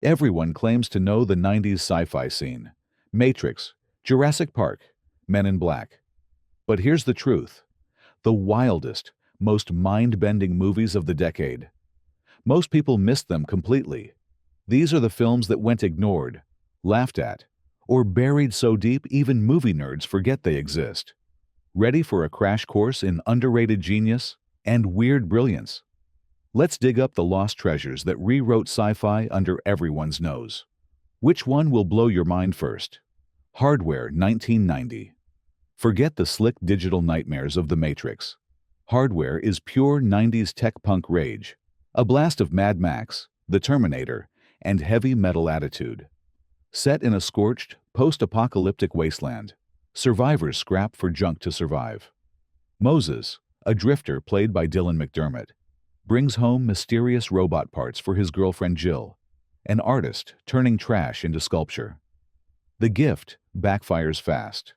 Everyone claims to know the 90s sci-fi scene. Matrix, Jurassic Park, Men in Black. But here's the truth. The wildest, most mind-bending movies of the decade. Most people missed them completely. These are the films that went ignored, laughed at, or buried so deep even movie nerds forget they exist. Ready for a crash course in underrated genius and weird brilliance? Let's dig up the lost treasures that rewrote sci-fi under everyone's nose. Which one will blow your mind first? Hardware 1990. Forget the slick digital nightmares of the Matrix. Hardware is pure 90s tech punk rage. A blast of Mad Max, The Terminator, and heavy metal attitude. Set in a scorched, post-apocalyptic wasteland, survivors scrap for junk to survive. Moses, a drifter played by Dylan McDermott, brings home mysterious robot parts for his girlfriend Jill, an artist turning trash into sculpture. The gift backfires fast.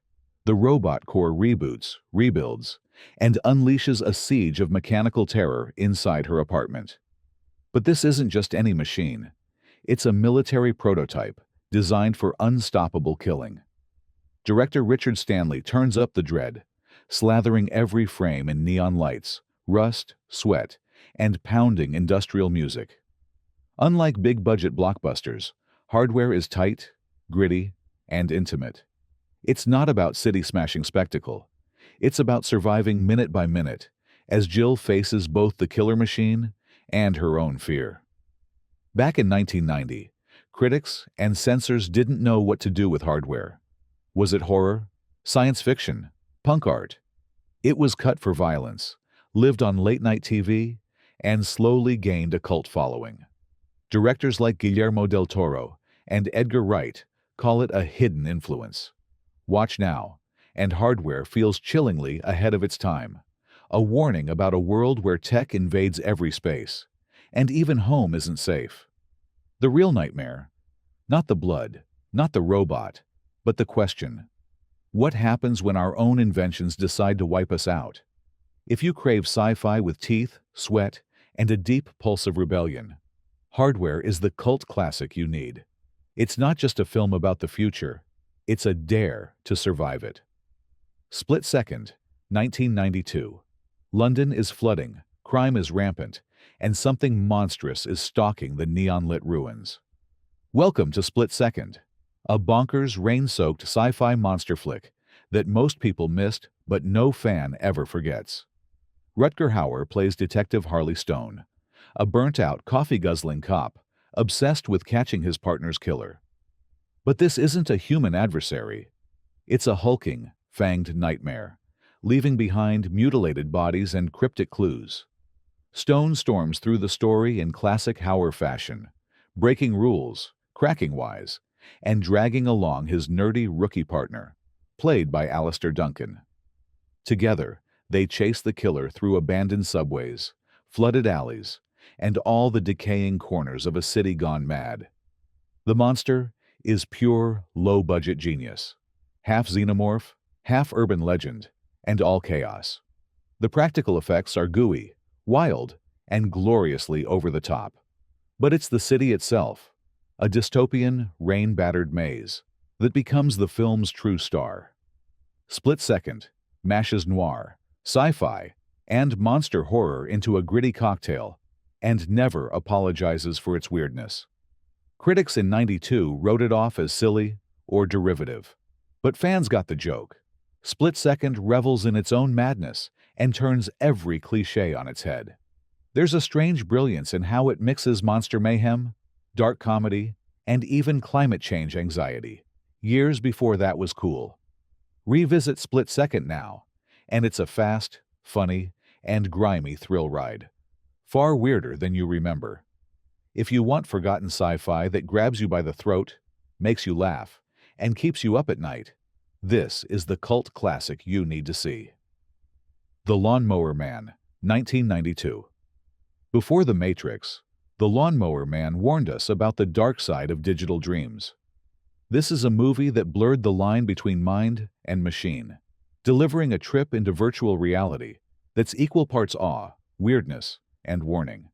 The robot core reboots, rebuilds, and unleashes a siege of mechanical terror inside her apartment. But this isn't just any machine. It's a military prototype designed for unstoppable killing. Director Richard Stanley turns up the dread, slathering every frame in neon lights, rust, sweat, and pounding industrial music. Unlike big-budget blockbusters, Hardware is tight, gritty, and intimate. It's not about city-smashing spectacle. It's about surviving minute by minute, as Jill faces both the killer machine and her own fear. Back in 1990, critics and censors didn't know what to do with Hardware. Was it horror, science fiction, punk art? It was cut for violence, lived on late-night TV, and slowly gained a cult following. Directors like Guillermo del Toro and Edgar Wright call it a hidden influence. Watch now, and Hardware feels chillingly ahead of its time, a warning about a world where tech invades every space, and even home isn't safe. The real nightmare, not the blood, not the robot, but the question: what happens when our own inventions decide to wipe us out? If you crave sci-fi with teeth, sweat, and a deep pulse of rebellion, Hardware is the cult classic you need. It's not just a film about the future, it's a dare to survive it. Split Second, 1992. London is flooding, crime is rampant, and something monstrous is stalking the neon-lit ruins. Welcome to Split Second, a bonkers, rain-soaked sci-fi monster flick that most people missed but no fan ever forgets. Rutger Hauer plays Detective Harley Stone, a burnt-out, coffee-guzzling cop obsessed with catching his partner's killer. But this isn't a human adversary. It's a hulking, fanged nightmare, leaving behind mutilated bodies and cryptic clues. Stone storms through the story in classic Hauer fashion, breaking rules, cracking wise, and dragging along his nerdy rookie partner, played by Alistair Duncan. Together, they chase the killer through abandoned subways, flooded alleys, and all the decaying corners of a city gone mad. The monster is pure, low-budget genius, half xenomorph, half urban legend, and all chaos. The practical effects are gooey, wild, and gloriously over the top. But it's the city itself, a dystopian, rain-battered maze, that becomes the film's true star. Split Second mashes noir, sci-fi, and monster horror into a gritty cocktail, and never apologizes for its weirdness. Critics in '92 wrote it off as silly or derivative, but fans got the joke. Split Second revels in its own madness and turns every cliché on its head. There's a strange brilliance in how it mixes monster mayhem, dark comedy, and even climate change anxiety, years before that was cool. Revisit Split Second now, and it's a fast, funny, and grimy thrill ride. Far weirder than you remember. If you want forgotten sci-fi that grabs you by the throat, makes you laugh, and keeps you up at night, this is the cult classic you need to see. The Lawnmower Man, 1992. Before The Matrix, The Lawnmower Man warned us about the dark side of digital dreams. This is a movie that blurred the line between mind and machine, delivering a trip into virtual reality that's equal parts awe, weirdness, and warning.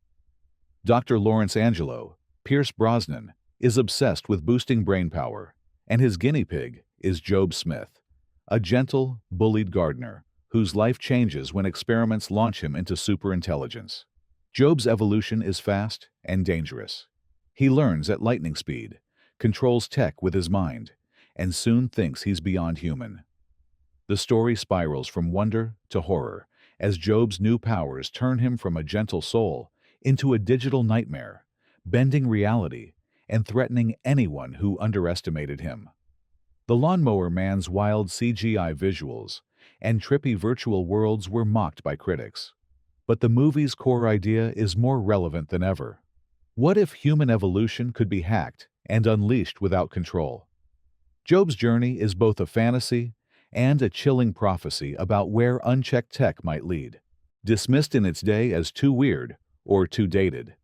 Dr. Lawrence Angelo, Pierce Brosnan, is obsessed with boosting brain power, and his guinea pig is Job Smith, a gentle, bullied gardener whose life changes when experiments launch him into superintelligence. Job's evolution is fast and dangerous. He learns at lightning speed, controls tech with his mind, and soon thinks he's beyond human. The story spirals from wonder to horror as Job's new powers turn him from a gentle soul into a digital nightmare, bending reality and threatening anyone who underestimated him. The Lawnmower Man's wild CGI visuals and trippy virtual worlds were mocked by critics. But the movie's core idea is more relevant than ever. What if human evolution could be hacked and unleashed without control? Job's journey is both a fantasy and a chilling prophecy about where unchecked tech might lead. Dismissed in its day as too weird or too dated,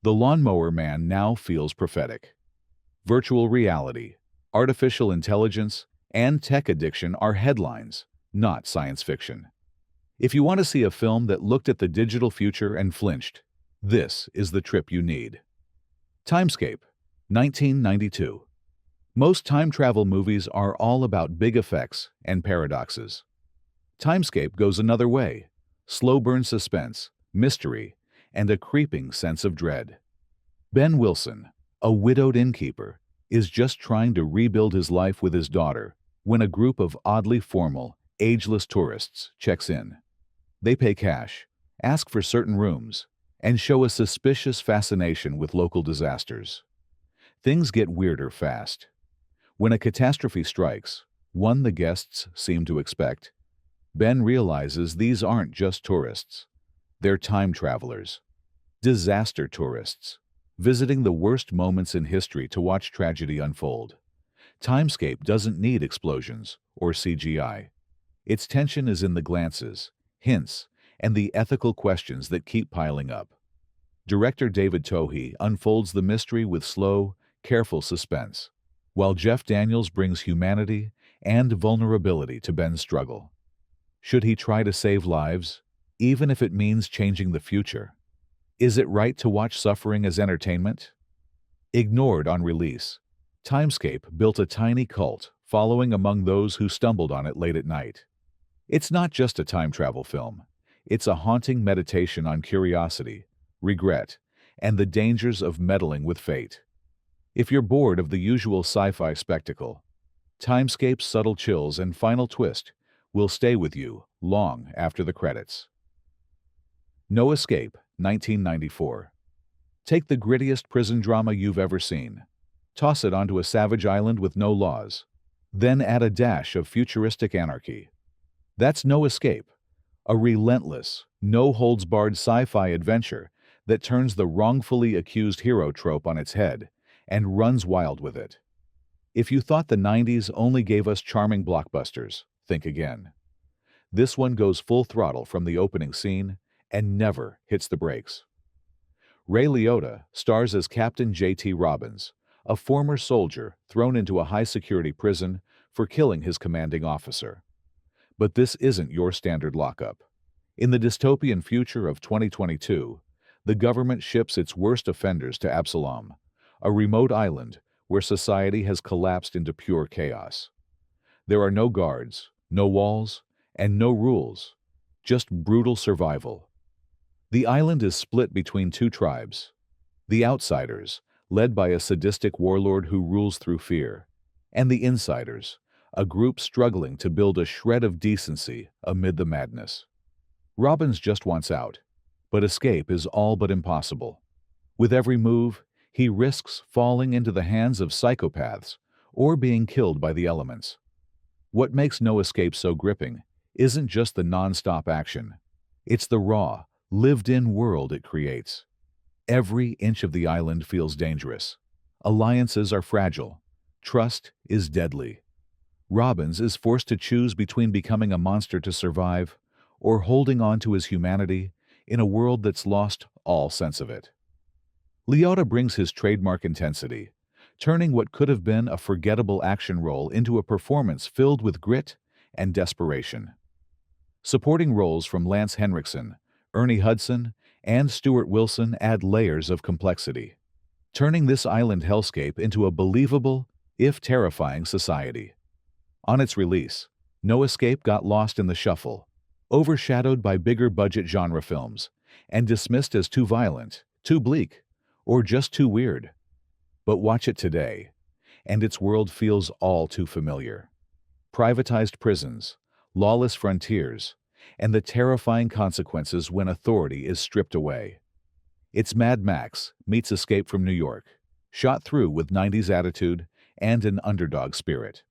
The Lawnmower Man now feels prophetic. Virtual reality, artificial intelligence, and tech addiction are headlines, not science fiction. If you want to see a film that looked at the digital future and flinched, this is the trip you need. Timescape, 1992. Most time travel movies are all about big effects and paradoxes. Timescape goes another way: slow burn suspense, mystery, and a creeping sense of dread. Ben Wilson, a widowed innkeeper, is just trying to rebuild his life with his daughter when a group of oddly formal, ageless tourists checks in. They pay cash, ask for certain rooms, and show a suspicious fascination with local disasters. Things get weirder fast. When a catastrophe strikes, one the guests seem to expect, Ben realizes these aren't just tourists. They're time travelers. Disaster tourists, visiting the worst moments in history to watch tragedy unfold. Timescape doesn't need explosions or CGI. Its tension is in the glances, hints, and the ethical questions that keep piling up. Director David Tohe unfolds the mystery with slow, careful suspense, while Jeff Daniels brings humanity and vulnerability to Ben's struggle. Should he try to save lives, even if it means changing the future? Is it right to watch suffering as entertainment? Ignored on release, Timescape built a tiny cult following among those who stumbled on it late at night. It's not just a time travel film. It's a haunting meditation on curiosity, regret, and the dangers of meddling with fate. If you're bored of the usual sci-fi spectacle, Timescape's subtle chills and final twist will stay with you long after the credits. No Escape, 1994. Take the grittiest prison drama you've ever seen. Toss it onto a savage island with no laws. Then add a dash of futuristic anarchy. That's No Escape, a relentless, no-holds-barred sci-fi adventure that turns the wrongfully accused hero trope on its head and runs wild with it. If you thought the 90s only gave us charming blockbusters, think again. This one goes full throttle from the opening scene and never hits the brakes. Ray Liotta stars as Captain J.T. Robbins, a former soldier thrown into a high-security prison for killing his commanding officer. But this isn't your standard lockup. In the dystopian future of 2022, the government ships its worst offenders to Absalom, a remote island where society has collapsed into pure chaos. There are no guards, no walls, and no rules, just brutal survival. The island is split between two tribes: the Outsiders, led by a sadistic warlord who rules through fear, and the Insiders, a group struggling to build a shred of decency amid the madness. Robbins just wants out, but escape is all but impossible. With every move, he risks falling into the hands of psychopaths or being killed by the elements. What makes No Escape so gripping isn't just the non-stop action. It's the raw, lived-in world it creates. Every inch of the island feels dangerous. Alliances are fragile. Trust is deadly. Robbins is forced to choose between becoming a monster to survive or holding on to his humanity in a world that's lost all sense of it. Liotta brings his trademark intensity, turning what could have been a forgettable action role into a performance filled with grit and desperation. Supporting roles from Lance Henriksen, Ernie Hudson, and Stuart Wilson add layers of complexity. turning this island hellscape into a believable, if terrifying, society. On its release, No Escape got lost in the shuffle, overshadowed by bigger budget genre films, and dismissed as too violent, too bleak, or just too weird. But watch it today, and its world feels all too familiar. Privatized prisons, lawless frontiers, and the terrifying consequences when authority is stripped away. It's Mad Max meets Escape from New York, shot through with 90s attitude and an underdog spirit.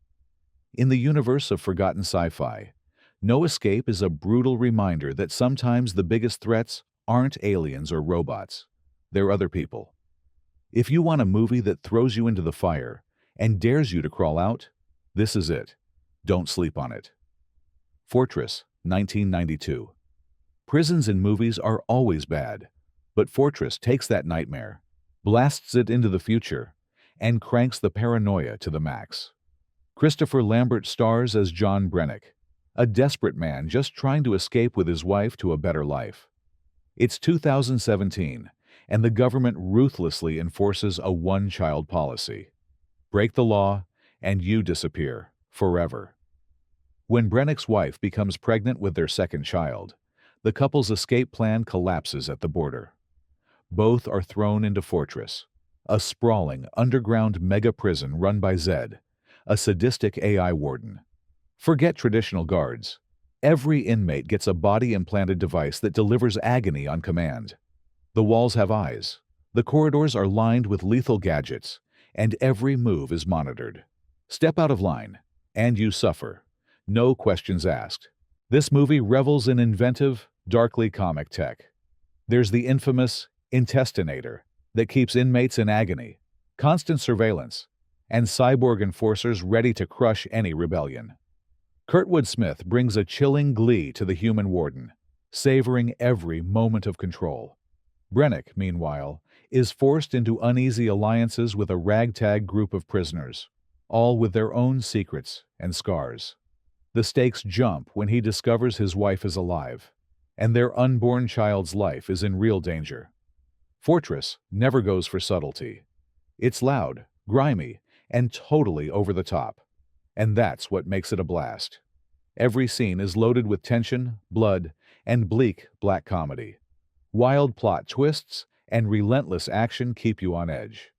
In the universe of forgotten sci-fi, No Escape is a brutal reminder that sometimes the biggest threats aren't aliens or robots. They're other people. If you want a movie that throws you into the fire and dares you to crawl out, this is it. Don't sleep on it. Fortress, 1992. Prisons in movies are always bad, but Fortress takes that nightmare, blasts it into the future, and cranks the paranoia to the max. Christopher Lambert stars as John Brennick, a desperate man just trying to escape with his wife to a better life. It's 2017, and the government ruthlessly enforces a one-child policy. Break the law, and you disappear, forever. When Brennick's wife becomes pregnant with their second child, the couple's escape plan collapses at the border. Both are thrown into Fortress, a sprawling, underground mega-prison run by Zed, a sadistic AI warden. Forget traditional guards. Every inmate gets a body-implanted device that delivers agony on command. The walls have eyes, the corridors are lined with lethal gadgets, and every move is monitored. Step out of line, and you suffer. No questions asked. This movie revels in inventive, darkly comic tech. There's the infamous intestinator that keeps inmates in agony, constant surveillance, and cyborg enforcers ready to crush any rebellion. Kurtwood Smith brings a chilling glee to the human warden, savoring every moment of control. Brennick, meanwhile, is forced into uneasy alliances with a ragtag group of prisoners, all with their own secrets and scars. The stakes jump when he discovers his wife is alive, and their unborn child's life is in real danger. Fortress never goes for subtlety. It's loud, grimy, and totally over the top. And that's what makes it a blast. Every scene is loaded with tension, blood, and bleak black comedy. Wild plot twists and relentless action keep you on edge.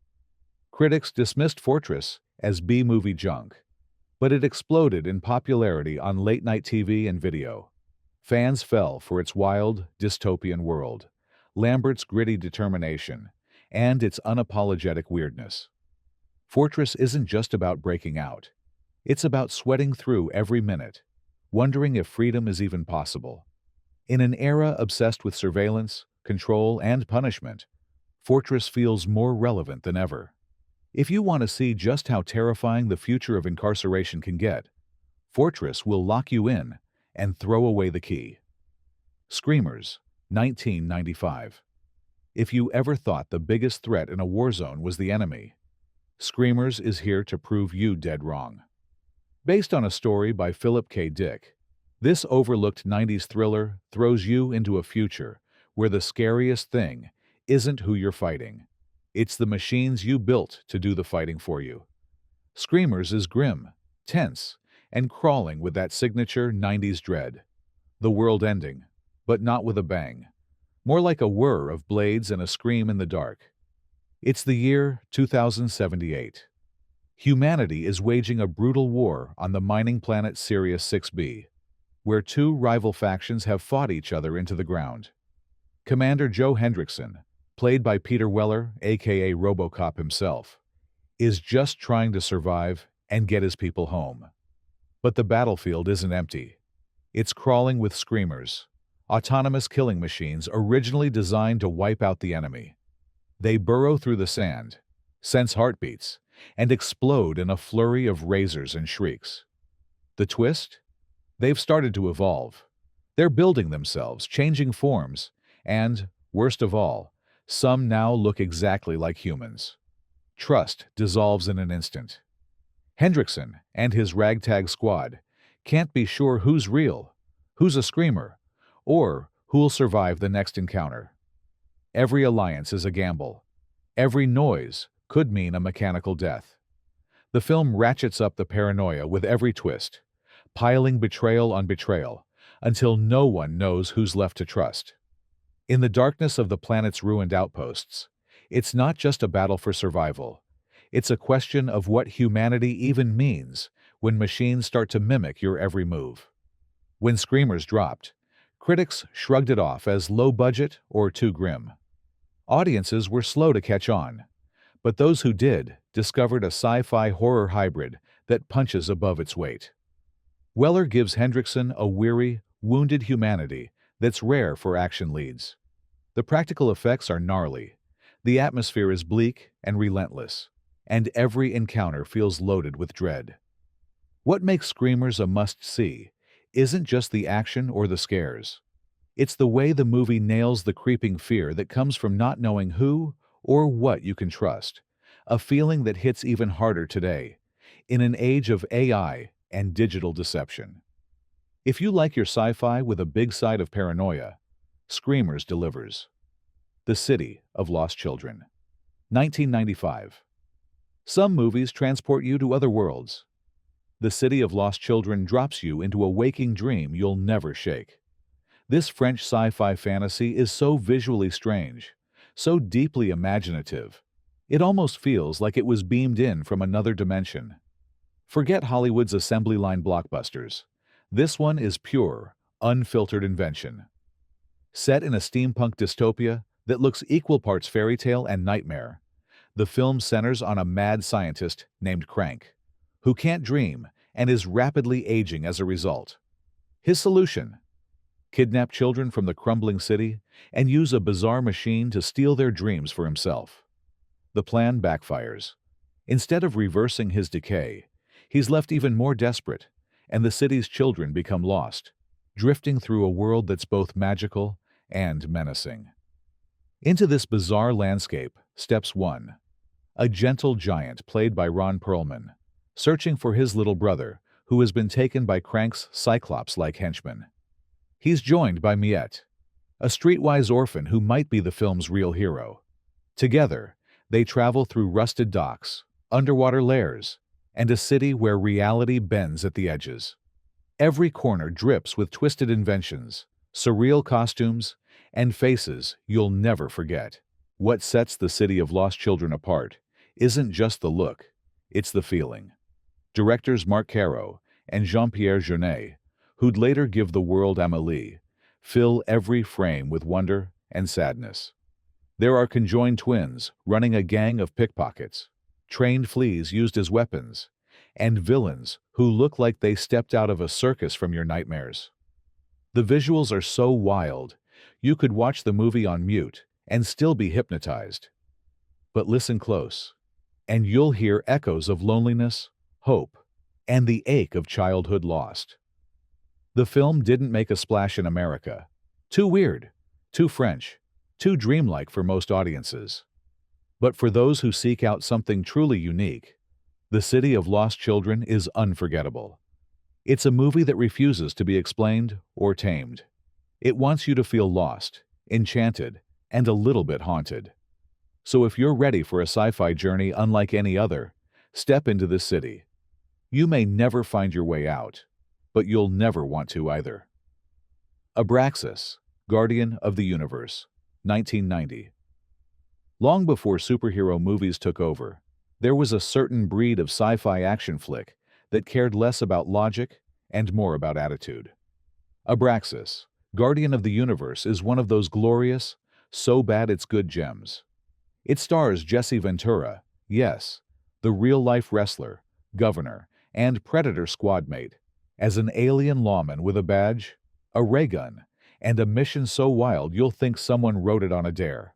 Critics dismissed Fortress as B-movie junk, but it exploded in popularity on late-night TV and video. Fans fell for its wild, dystopian world, Lambert's gritty determination, and its unapologetic weirdness. Fortress isn't just about breaking out. It's about sweating through every minute, wondering if freedom is even possible. In an era obsessed with surveillance, control, and punishment, Fortress feels more relevant than ever. If you want to see just how terrifying the future of incarceration can get, Fortress will lock you in and throw away the key. Screamers, 1995. If you ever thought the biggest threat in a war zone was the enemy, Screamers is here to prove you dead wrong. Based on a story by Philip K. Dick, this overlooked 90s thriller throws you into a future where the scariest thing isn't who you're fighting. It's the machines you built to do the fighting for you. Screamers is grim, tense, and crawling with that signature 90s dread. The world ending, but not with a bang. More like a whir of blades and a scream in the dark. It's the year 2078. Humanity is waging a brutal war on the mining planet Sirius 6b, where two rival factions have fought each other into the ground. Commander Joe Hendrickson, played by Peter Weller, aka RoboCop himself, is just trying to survive and get his people home. But the battlefield isn't empty. It's crawling with screamers, autonomous killing machines originally designed to wipe out the enemy. They burrow through the sand, sense heartbeats, and explode in a flurry of razors and shrieks. The twist? They've started to evolve. They're building themselves, changing forms, and, worst of all, some now look exactly like humans. Trust dissolves in an instant. Hendrickson and his ragtag squad can't be sure who's real, who's a screamer, or who'll survive the next encounter. Every alliance is a gamble. Every noise could mean a mechanical death. The film ratchets up the paranoia with every twist, piling betrayal on betrayal, until no one knows who's left to trust. In the darkness of the planet's ruined outposts, it's not just a battle for survival. It's a question of what humanity even means when machines start to mimic your every move. When Screamers dropped, critics shrugged it off as low budget or too grim. Audiences were slow to catch on, but those who did discovered a sci-fi horror hybrid that punches above its weight. Weller gives Hendrickson a weary, wounded humanity that's rare for action leads. The practical effects are gnarly, the atmosphere is bleak and relentless, and every encounter feels loaded with dread. What makes Screamers a must-see isn't just the action or the scares. It's the way the movie nails the creeping fear that comes from not knowing who or what you can trust, a feeling that hits even harder today, in an age of AI and digital deception. If you like your sci-fi with a big side of paranoia, Screamers delivers. The City of Lost Children, 1995. Some movies transport you to other worlds. The City of Lost Children drops you into a waking dream you'll never shake. This French sci-fi fantasy is so visually strange, so deeply imaginative, it almost feels like it was beamed in from another dimension. Forget Hollywood's assembly line blockbusters. This one is pure, unfiltered invention. Set in a steampunk dystopia that looks equal parts fairy tale and nightmare, the film centers on a mad scientist named Crank, who can't dream and is rapidly aging as a result. His solution: kidnap children from the crumbling city and use a bizarre machine to steal their dreams for himself. The plan backfires. Instead of reversing his decay, he's left even more desperate, and the city's children become lost, drifting through a world that's both magical and menacing. Into this bizarre landscape steps one, a gentle giant played by Ron Perlman, searching for his little brother, who has been taken by Crank's Cyclops-like henchman. He's joined by Miette, a streetwise orphan who might be the film's real hero. Together, they travel through rusted docks, underwater lairs, and a city where reality bends at the edges. Every corner drips with twisted inventions, surreal costumes, and faces you'll never forget. What sets the City of Lost Children apart isn't just the look, it's the feeling. Directors Marc Caro and Jean-Pierre Jeunet, who'd later give the world Amélie, fill every frame with wonder and sadness. There are conjoined twins running a gang of pickpockets, trained fleas used as weapons, and villains who look like they stepped out of a circus from your nightmares. The visuals are so wild, you could watch the movie on mute and still be hypnotized. But listen close, and you'll hear echoes of loneliness, hope, and the ache of childhood lost. The film didn't make a splash in America. Too weird, too French, too dreamlike for most audiences. But for those who seek out something truly unique, The City of Lost Children is unforgettable. It's a movie that refuses to be explained or tamed. It wants you to feel lost, enchanted, and a little bit haunted. So if you're ready for a sci-fi journey unlike any other, step into this city. You may never find your way out, but you'll never want to either. Abraasis, Guardian of the Universe, 1990. Long before superhero movies took over, there was a certain breed of sci-fi action flick that cared less about logic and more about attitude. Abraasis, Guardian of the Universe is one of those glorious, so bad it's good gems. It stars Jesse Ventura, yes, the real-life wrestler, governor, and Predator squadmate, as an alien lawman with a badge, a ray gun, and a mission so wild you'll think someone wrote it on a dare.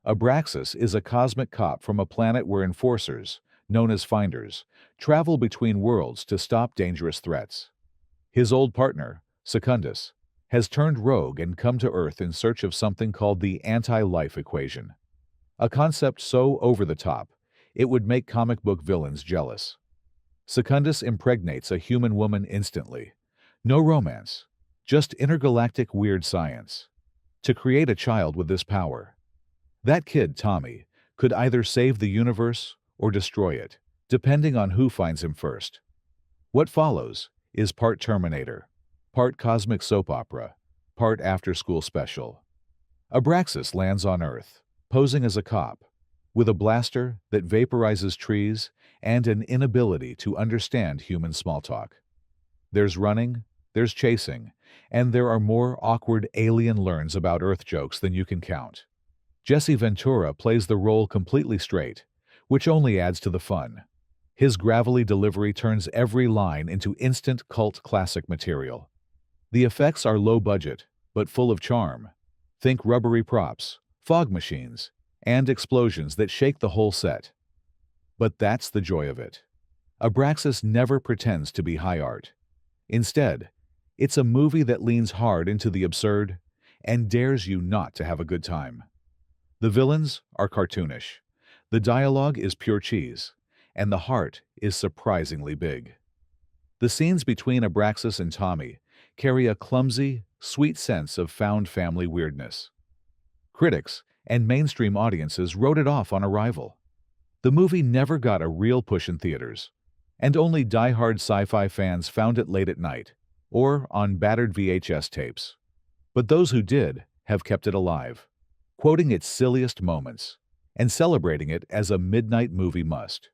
Abraasis is a cosmic cop from a planet where enforcers, known as Finders, travel between worlds to stop dangerous threats. His old partner, Secundus, has turned rogue and come to Earth in search of something called the anti-life equation, a concept so over-the-top it would make comic book villains jealous. Secundus impregnates a human woman instantly. No romance, just intergalactic weird science. To create a child with this power. That kid, Tommy, could either save the universe or destroy it, depending on who finds him first. What follows is part Terminator, part cosmic soap opera, part after-school special. Abraasis lands on Earth, posing as a cop, with a blaster that vaporizes trees and an inability to understand human small talk. There's running, there's chasing, and there are more awkward alien learns about Earth jokes than you can count. Jesse Ventura plays the role completely straight, which only adds to the fun. His gravelly delivery turns every line into instant cult classic material. The effects are low budget, but full of charm. Think rubbery props, fog machines, and explosions that shake the whole set. But that's the joy of it. Abraasis never pretends to be high art. Instead, it's a movie that leans hard into the absurd and dares you not to have a good time. The villains are cartoonish, the dialogue is pure cheese, and the heart is surprisingly big. The scenes between Abraasis and Tommy carry a clumsy, sweet sense of found family weirdness. Critics and mainstream audiences wrote it off on arrival. The movie never got a real push in theaters, and only die-hard sci-fi fans found it late at night, or on battered VHS tapes. But those who did have kept it alive, quoting its silliest moments, and celebrating it as a midnight movie must.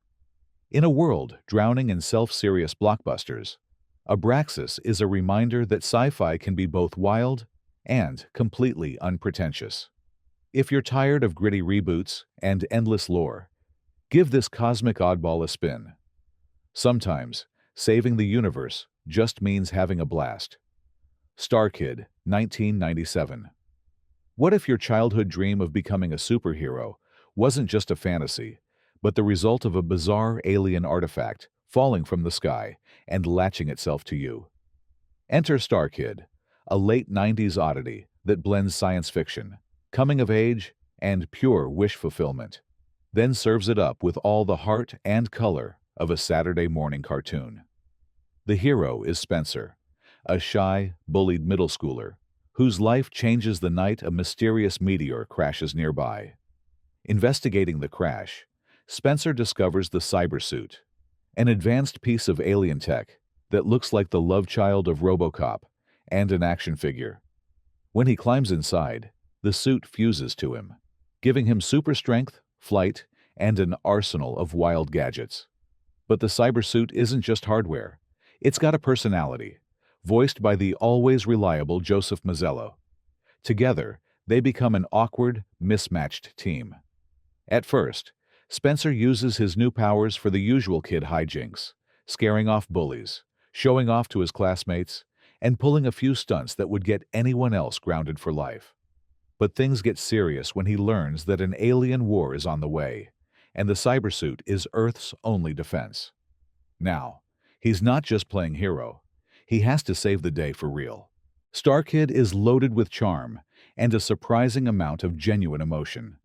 In a world drowning in self-serious blockbusters, Abraasis is a reminder that sci-fi can be both wild and completely unpretentious. If you're tired of gritty reboots and endless lore, give this cosmic oddball a spin. Sometimes, saving the universe just means having a blast. Star Kid, 1997. What if your childhood dream of becoming a superhero wasn't just a fantasy, but the result of a bizarre alien artifact falling from the sky and latching itself to you? Enter Star Kid, a late 90s oddity that blends science fiction, coming of age, and pure wish fulfillment, then serves it up with all the heart and color of a Saturday morning cartoon. The hero is Spencer, a shy, bullied middle schooler whose life changes the night a mysterious meteor crashes nearby. Investigating the crash, Spencer discovers the cybersuit, an advanced piece of alien tech that looks like the love child of RoboCop and an action figure. When he climbs inside, the suit fuses to him, giving him super strength, flight, and an arsenal of wild gadgets. But the cybersuit isn't just hardware. It's got a personality, voiced by the always reliable Joseph Mazzello. Together, they become an awkward, mismatched team. At first, Spencer uses his new powers for the usual kid hijinks, scaring off bullies, showing off to his classmates, and pulling a few stunts that would get anyone else grounded for life. But things get serious when he learns that an alien war is on the way, and the cybersuit is Earth's only defense. Now, he's not just playing hero. He has to save the day for real. Star Kid is loaded with charm and a surprising amount of genuine emotion.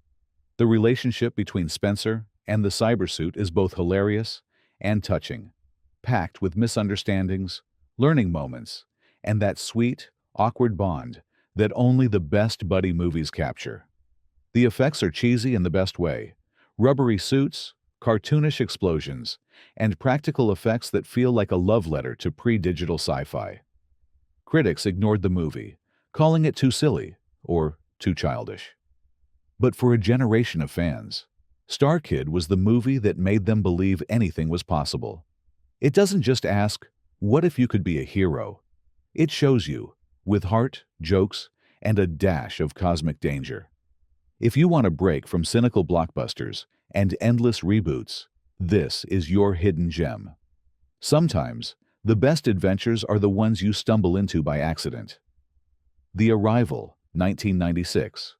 The relationship between Spencer and the cybersuit is both hilarious and touching, packed with misunderstandings, learning moments, and that sweet, awkward bond that only the best buddy movies capture. The effects are cheesy in the best way: rubbery suits, cartoonish explosions, and practical effects that feel like a love letter to pre-digital sci-fi. Critics ignored the movie, calling it too silly or too childish. But for a generation of fans, Star Kid was the movie that made them believe anything was possible. It doesn't just ask, what if you could be a hero? It shows you, with heart, jokes, and a dash of cosmic danger. If you want a break from cynical blockbusters and endless reboots, this is your hidden gem. Sometimes, the best adventures are the ones you stumble into by accident. The Arrival, 1996.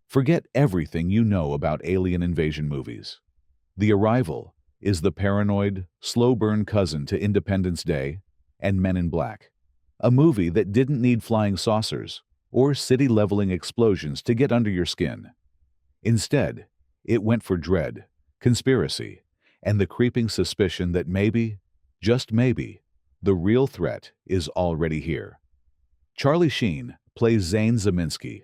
Forget everything you know about alien invasion movies. The Arrival is the paranoid, slow-burn cousin to Independence Day and Men in Black, a movie that didn't need flying saucers or city-leveling explosions to get under your skin. Instead, it went for dread, conspiracy, and the creeping suspicion that maybe, just maybe, the real threat is already here. Charlie Sheen plays Zane Zeminski,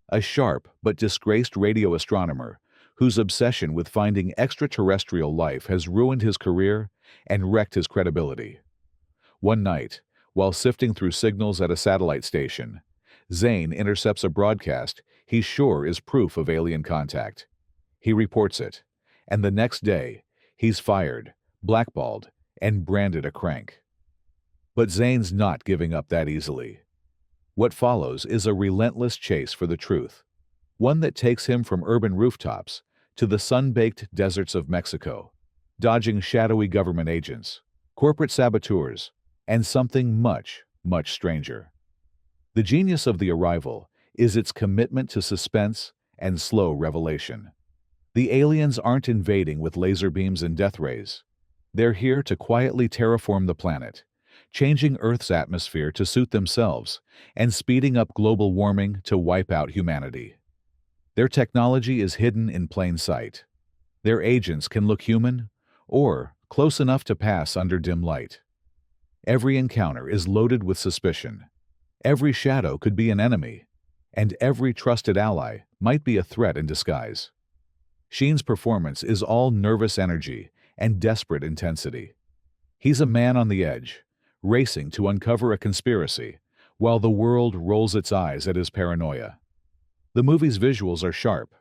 a sharp but disgraced radio astronomer whose obsession with finding extraterrestrial life has ruined his career and wrecked his credibility. One night, while sifting through signals at a satellite station, Zane intercepts a broadcast he's sure is proof of alien contact. He reports it, and the next day, he's fired, blackballed, and branded a crank. But Zane's not giving up that easily. What follows is a relentless chase for the truth, one that takes him from urban rooftops to the sun-baked deserts of Mexico, dodging shadowy government agents, corporate saboteurs, and something much, much stranger. The genius of The Arrival is its commitment to suspense and slow revelation. The aliens aren't invading with laser beams and death rays. They're here to quietly terraform the planet, changing Earth's atmosphere to suit themselves and speeding up global warming to wipe out humanity. Their technology is hidden in plain sight. Their agents can look human or close enough to pass under dim light. Every encounter is loaded with suspicion. Every shadow could be an enemy, and every trusted ally might be a threat in disguise. Sheen's performance is all nervous energy and desperate intensity. He's a man on the edge, racing to uncover a conspiracy, while the world rolls its eyes at his paranoia. The movie's visuals are sharp,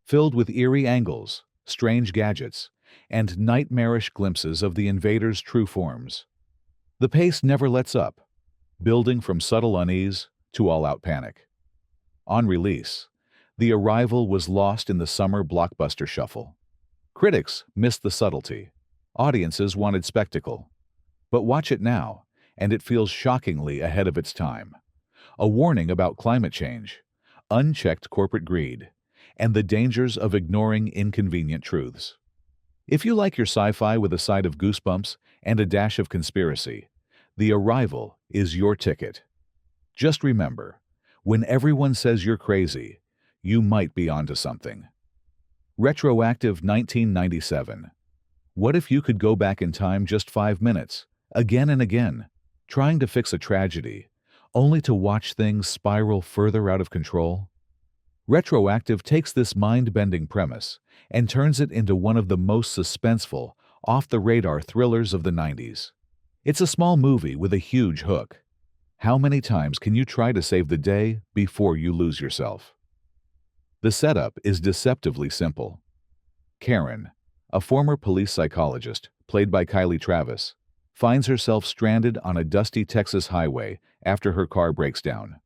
filled with eerie angles, strange gadgets, and nightmarish glimpses of the invaders' true forms. The pace never lets up, building from subtle unease to all-out panic. On release, The Arrival was lost in the summer blockbuster shuffle. Critics missed the subtlety. Audiences wanted spectacle. But watch it now, and it feels shockingly ahead of its time. A warning about climate change, unchecked corporate greed, and the dangers of ignoring inconvenient truths. If you like your sci-fi with a side of goosebumps and a dash of conspiracy, The Arrival is your ticket. Just remember, when everyone says you're crazy, you might be onto something. Retroactive 1997. What if you could go back in time just 5 minutes, again and again, trying to fix a tragedy, only to watch things spiral further out of control? Retroactive takes this mind-bending premise and turns it into one of the most suspenseful, off-the-radar thrillers of the 90s. It's a small movie with a huge hook. How many times can you try to save the day before you lose yourself? The setup is deceptively simple. Karen, a former police psychologist, played by Kylie Travis, finds herself stranded on a dusty Texas highway after her car breaks down.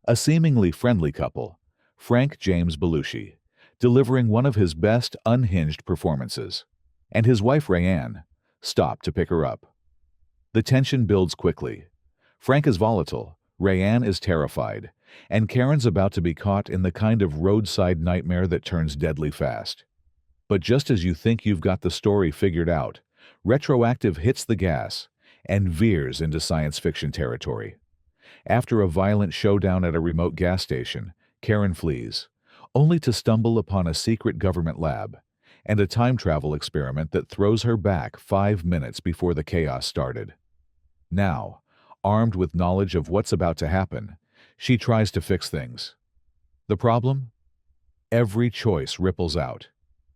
A seemingly friendly couple, Frank James Belushi, delivering one of his best unhinged performances, and his wife Rayanne, stop to pick her up. The tension builds quickly. Frank is volatile, Rayanne is terrified, and Karen's about to be caught in the kind of roadside nightmare that turns deadly fast. But just as you think you've got the story figured out, Retroactive hits the gas and veers into science fiction territory. After a violent showdown at a remote gas station, Karen flees, only to stumble upon a secret government lab and a time travel experiment that throws her back 5 minutes before the chaos started. Now, armed with knowledge of what's about to happen, she tries to fix things. The problem? Every choice ripples out,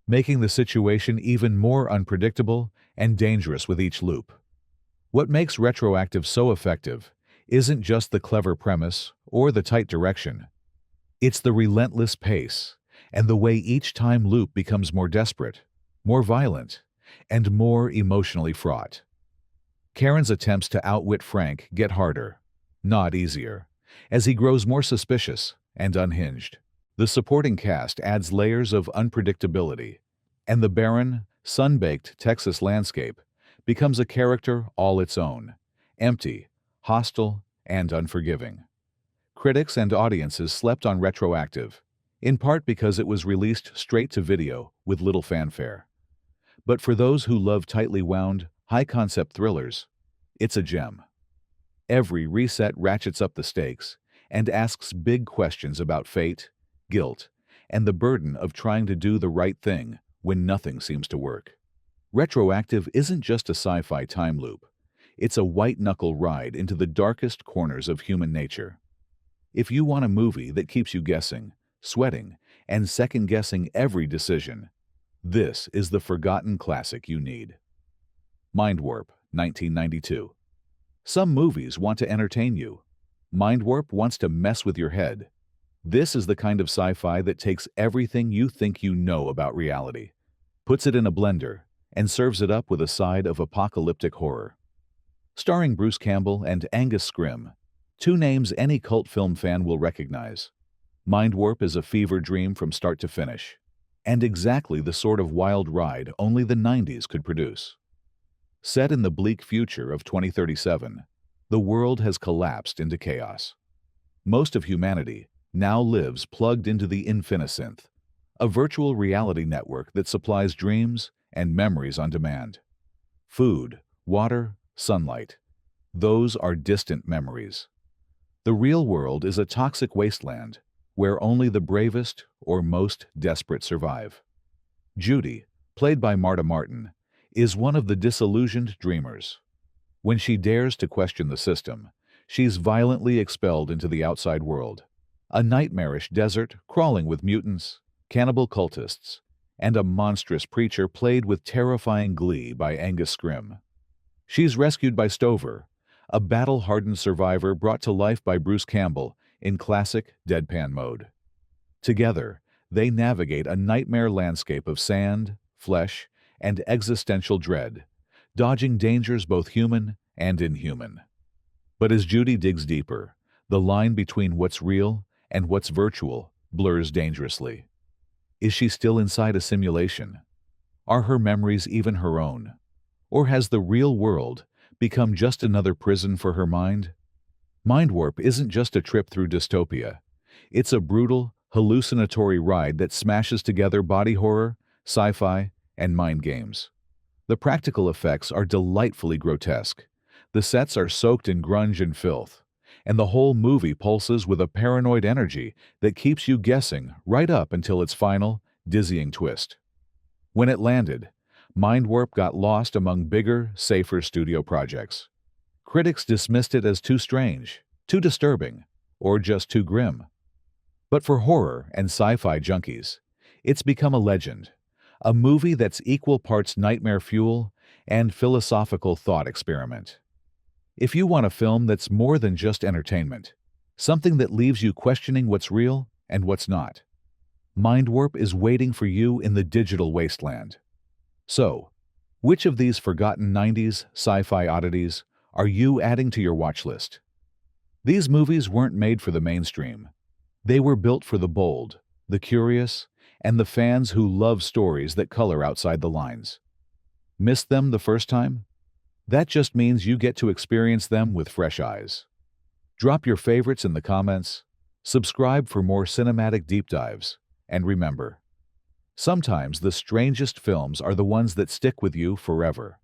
making the situation even more unpredictable and dangerous with each loop. What makes Retroactive so effective isn't just the clever premise or the tight direction. It's the relentless pace and the way each time loop becomes more desperate, more violent, and more emotionally fraught. Karen's attempts to outwit Frank get harder, not easier, as he grows more suspicious and unhinged. The supporting cast adds layers of unpredictability, and the barren, sun-baked Texas landscape becomes a character all its own, empty, hostile, and unforgiving. Critics and audiences slept on Retroactive, in part because it was released straight to video with little fanfare. But for those who love tightly wound, high-concept thrillers, it's a gem. Every reset ratchets up the stakes and asks big questions about fate, guilt, and the burden of trying to do the right thing when nothing seems to work. Retroactive isn't just a sci-fi time loop. It's a white-knuckle ride into the darkest corners of human nature. If you want a movie that keeps you guessing, sweating, and second-guessing every decision. This is the forgotten classic you need. Mind Warp, 1992. Some movies want to entertain you. Mind Warp wants to mess with your head. This is the kind of sci-fi that takes everything you think you know about reality, puts it in a blender, and serves it up with a side of apocalyptic horror. Starring Bruce Campbell and Angus Scrimm, two names any cult film fan will recognize. Mind Warp is a fever dream from start to finish, and exactly the sort of wild ride only the 90s could produce. Set in the bleak future of 2037, the world has collapsed into chaos. Most of humanity now lives plugged into the Infinisynth, a virtual reality network that supplies dreams and memories on demand. Food, water, sunlight. Those are distant memories. The real world is a toxic wasteland where only the bravest or most desperate survive. Judy, played by Marta Martin, is one of the disillusioned dreamers. When she dares to question the system, she's violently expelled into the outside world, a nightmarish desert crawling with mutants, cannibal cultists, and a monstrous preacher played with terrifying glee by Angus Scrimm. She's rescued by Stover, a battle-hardened survivor brought to life by Bruce Campbell in classic deadpan mode. Together, they navigate a nightmare landscape of sand, flesh, and existential dread, dodging dangers both human and inhuman. But as Judy digs deeper, the line between what's real and what's virtual blurs dangerously. Is she still inside a simulation? Are her memories even her own? Or has the real world become just another prison for her mind? Mind Warp isn't just a trip through dystopia. It's a brutal, hallucinatory ride that smashes together body horror, sci-fi, and mind games. The practical effects are delightfully grotesque. The sets are soaked in grunge and filth, and the whole movie pulses with a paranoid energy that keeps you guessing right up until its final, dizzying twist. When it landed, Mind Warp got lost among bigger, safer studio projects. Critics dismissed it as too strange, too disturbing, or just too grim. But for horror and sci-fi junkies, it's become a legend, a movie that's equal parts nightmare fuel and philosophical thought experiment. If you want a film that's more than just entertainment, something that leaves you questioning what's real and what's not, Mind Warp is waiting for you in the digital wasteland. So, which of these forgotten 90s sci-fi oddities are you adding to your watch list? These movies weren't made for the mainstream. They were built for the bold, the curious, and the fans who love stories that color outside the lines. Missed them the first time? That just means you get to experience them with fresh eyes. Drop your favorites in the comments, subscribe for more cinematic deep dives, and remember, sometimes the strangest films are the ones that stick with you forever.